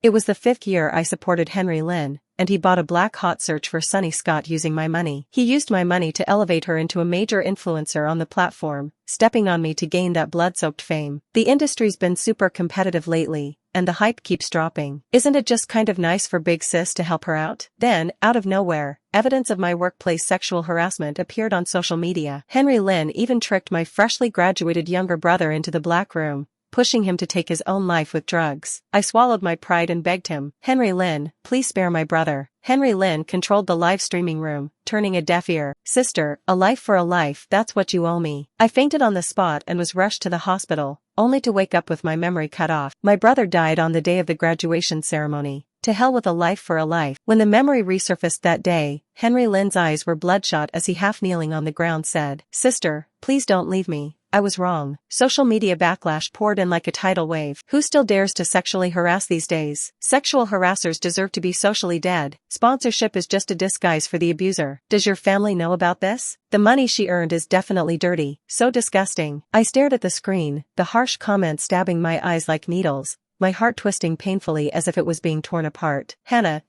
It was the 5th year I supported Henry Lynn, and he bought a black hot search for Sunny Scott using my money. He used my money to elevate her into a major influencer on the platform, stepping on me to gain that blood-soaked fame. The industry's been super competitive lately, and the hype keeps dropping. Isn't it just kind of nice for Big Sis to help her out? Then, out of nowhere, evidence of my workplace sexual harassment appeared on social media. Henry Lynn even tricked my freshly graduated younger brother into the black room, pushing him to take his own life with drugs. I swallowed my pride and begged him, "Henry Lynn, please spare my brother." Henry Lynn controlled the live streaming room, turning a deaf ear. "Sister, a life for a life, that's what you owe me." I fainted on the spot and was rushed to the hospital, only to wake up with my memory cut off. My brother died on the day of the graduation ceremony. To hell with a life for a life. When the memory resurfaced that day, Henry Lynn's eyes were bloodshot as he half kneeling on the ground said, "Sister, please don't leave me. I was wrong." Social media backlash poured in like a tidal wave. Who still dares to sexually harass these days? Sexual harassers deserve to be socially dead. Sponsorship is just a disguise for the abuser. Does your family know about this? The money she earned is definitely dirty. So disgusting. I stared at the screen, the harsh comments stabbing my eyes like needles, my heart twisting painfully as if it was being torn apart. "Hannah,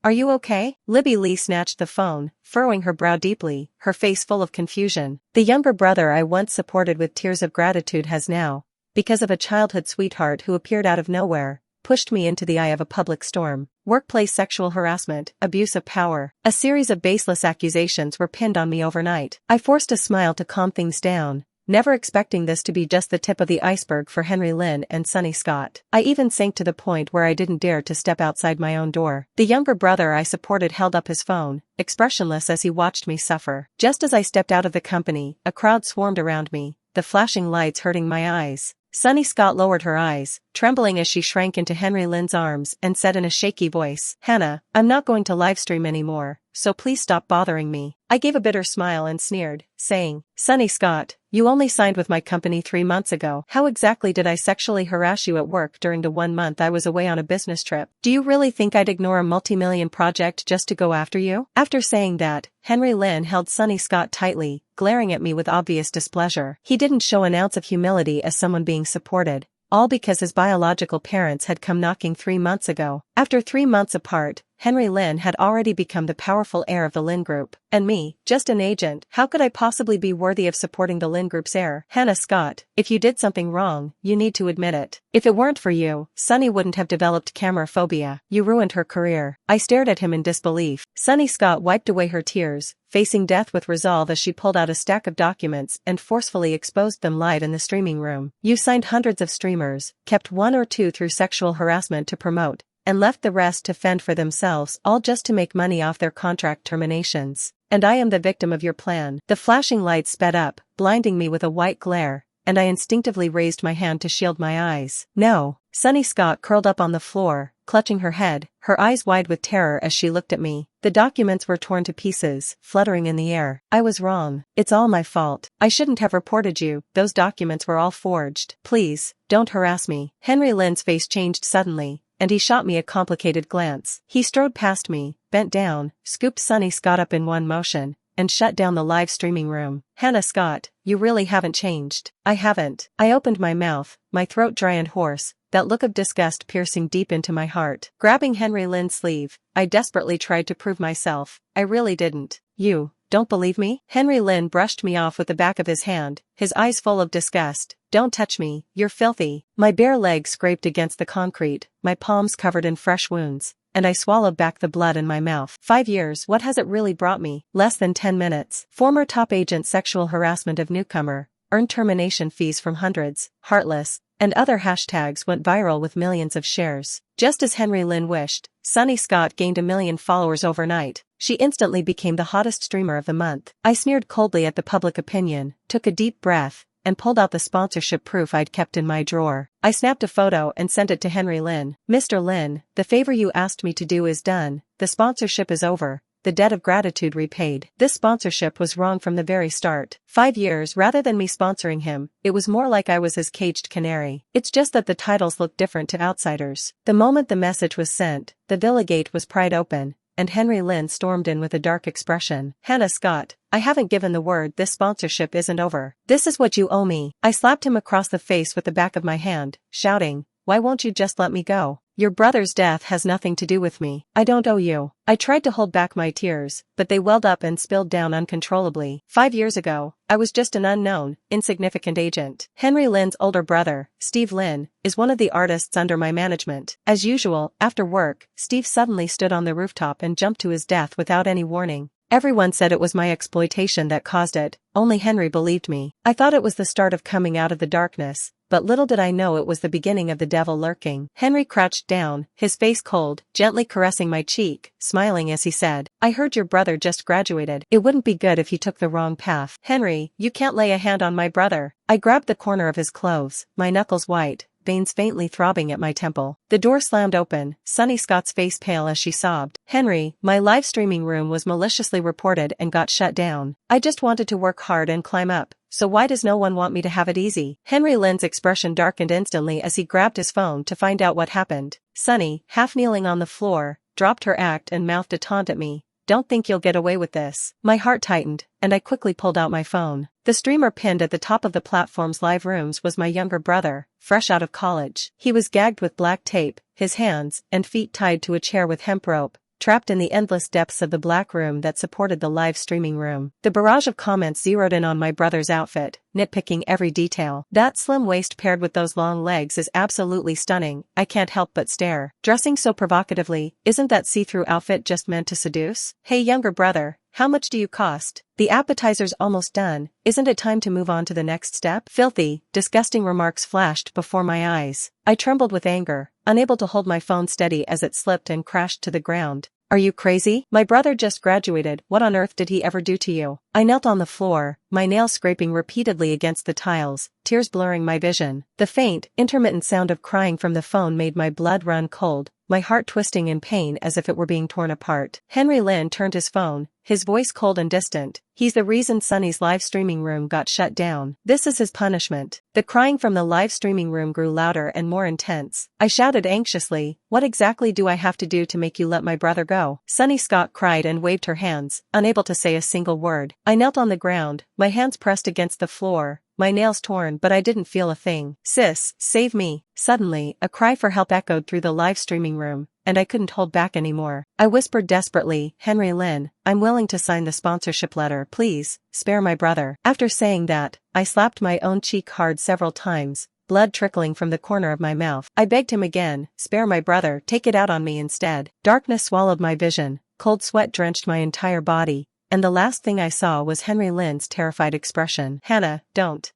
are you okay?" Libby Lee snatched the phone, furrowing her brow deeply, her face full of confusion. The younger brother I once supported with tears of gratitude has now, because of a childhood sweetheart who appeared out of nowhere, pushed me into the eye of a public storm. Workplace sexual harassment, abuse of power. A series of baseless accusations were pinned on me overnight. I forced a smile to calm things down, never expecting this to be just the tip of the iceberg for Henry Lynn and Sunny Scott. I even sank to the point where I didn't dare to step outside my own door. The younger brother I supported held up his phone, expressionless as he watched me suffer. Just as I stepped out of the company, a crowd swarmed around me, the flashing lights hurting my eyes. Sunny Scott lowered her eyes, trembling as she shrank into Henry Lynn's arms and said in a shaky voice, "Hannah, I'm not going to livestream anymore, so please stop bothering me." I gave a bitter smile and sneered, saying, "Sunny Scott, you only signed with my company 3 months ago. How exactly did I sexually harass you at work during the 1 month I was away on a business trip? Do you really think I'd ignore a multi-million project just to go after you?" After saying that, Henry Lynn held Sunny Scott tightly, glaring at me with obvious displeasure. He didn't show an ounce of humility as someone being supported, all because his biological parents had come knocking 3 months ago. After 3 months apart, Henry Lynn had already become the powerful heir of the Lynn Group. And me, just an agent, how could I possibly be worthy of supporting the Lynn Group's heir? "Hannah Scott, if you did something wrong, you need to admit it. If it weren't for you, Sunny wouldn't have developed camera phobia. You ruined her career." I stared at him in disbelief. Sunny Scott wiped away her tears, facing death with resolve as she pulled out a stack of documents and forcefully exposed them live in the streaming room. "You signed hundreds of streamers, kept 1 or 2 through sexual harassment to promote, and left the rest to fend for themselves, all just to make money off their contract terminations. And I am the victim of your plan." The flashing lights sped up, blinding me with a white glare, and I instinctively raised my hand to shield my eyes. "No." Sunny Scott curled up on the floor, clutching her head, her eyes wide with terror as she looked at me. The documents were torn to pieces, fluttering in the air. "I was wrong. It's all my fault. I shouldn't have reported you. Those documents were all forged. Please, don't harass me." Henry Lynn's face changed suddenly, and he shot me a complicated glance. He strode past me, bent down, scooped Sunny Scott up in one motion, and shut down the live streaming room. "Hannah Scott, you really haven't changed." "I haven't." I opened my mouth, my throat dry and hoarse, that look of disgust piercing deep into my heart. Grabbing Henry Lynn's sleeve, I desperately tried to prove myself. "I really didn't." "You don't believe me?" Henry Lynn brushed me off with the back of his hand, his eyes full of disgust. "Don't touch me, you're filthy." My bare leg scraped against the concrete, my palms covered in fresh wounds, and I swallowed back the blood in my mouth. 5 years, what has it really brought me? Less than 10 minutes. Former top agent sexual harassment of newcomer, earned termination fees from hundreds, heartless, and other hashtags went viral with millions of shares. Just as Henry Lynn wished, Sunny Scott gained 1 million followers overnight. She instantly became the hottest streamer of the month. I sneered coldly at the public opinion, took a deep breath, and pulled out the sponsorship proof I'd kept in my drawer. I snapped a photo and sent it to Henry Lynn. "Mr. Lynn, the favor you asked me to do is done. The sponsorship is over. The debt of gratitude repaid. This sponsorship was wrong from the very start. 5 years rather than me sponsoring him, it was more like I was his caged canary. It's just that the titles look different to outsiders." The moment the message was sent, the villa gate was pried open, and Henry Lynn stormed in with a dark expression. "Hannah Scott, I haven't given the word. This sponsorship isn't over. This is what you owe me." I slapped him across the face with the back of my hand, shouting, "Why won't you just let me go?" Your brother's death has nothing to do with me. I don't owe you. I tried to hold back my tears, but they welled up and spilled down uncontrollably. 5 years ago, I was just an unknown, insignificant agent. Henry Lynn's older brother, Steve Lynn, is one of the artists under my management. As usual, after work, Steve suddenly stood on the rooftop and jumped to his death without any warning. Everyone said it was my exploitation that caused it, only Henry believed me. I thought it was the start of coming out of the darkness, but little did I know it was the beginning of the devil lurking. Henry crouched down, his face cold, gently caressing my cheek, smiling as he said, I heard your brother just graduated. It wouldn't be good if he took the wrong path. Henry, you can't lay a hand on my brother. I grabbed the corner of his clothes, my knuckles white, veins faintly throbbing at my temple. The door slammed open, Sunny Scott's face pale as she sobbed. Henry, my live streaming room was maliciously reported and got shut down. I just wanted to work hard and climb up, so why does no one want me to have it easy? Henry Lynn's expression darkened instantly as he grabbed his phone to find out what happened. Sunny, half kneeling on the floor, dropped her act and mouthed a taunt at me. Don't think you'll get away with this. My heart tightened, and I quickly pulled out my phone. The streamer pinned at the top of the platform's live rooms was my younger brother, fresh out of college. He was gagged with black tape, his hands and feet tied to a chair with hemp rope, trapped in the endless depths of the black room that supported the live streaming room. The barrage of comments zeroed in on my brother's outfit, nitpicking every detail. That slim waist paired with those long legs is absolutely stunning, I can't help but stare. Dressing so provocatively, isn't that see-through outfit just meant to seduce? Hey younger brother, how much do you cost? The appetizer's almost done, isn't it time to move on to the next step? Filthy, disgusting remarks flashed before my eyes. I trembled with anger, unable to hold my phone steady as it slipped and crashed to the ground. Are you crazy? My brother just graduated, what on earth did he ever do to you? I knelt on the floor, my nails scraping repeatedly against the tiles, tears blurring my vision. The faint, intermittent sound of crying from the phone made my blood run cold, my heart twisting in pain as if it were being torn apart. Henry Lynn turned his phone, his voice cold and distant. He's the reason Sunny's live streaming room got shut down. This is his punishment. The crying from the live streaming room grew louder and more intense. I shouted anxiously, what exactly do I have to do to make you let my brother go? Sunny Scott cried and waved her hands, unable to say a single word. I knelt on the ground, my hands pressed against the floor, my nails torn, but I didn't feel a thing. Sis, save me. Suddenly, a cry for help echoed through the live streaming room, and I couldn't hold back anymore. I whispered desperately, Henry Lynn, I'm willing to sign the sponsorship letter, please, spare my brother. After saying that, I slapped my own cheek hard several times, blood trickling from the corner of my mouth. I begged him again, spare my brother, take it out on me instead. Darkness swallowed my vision, cold sweat drenched my entire body, and the last thing I saw was Henry Lynn's terrified expression. Hannah, don't.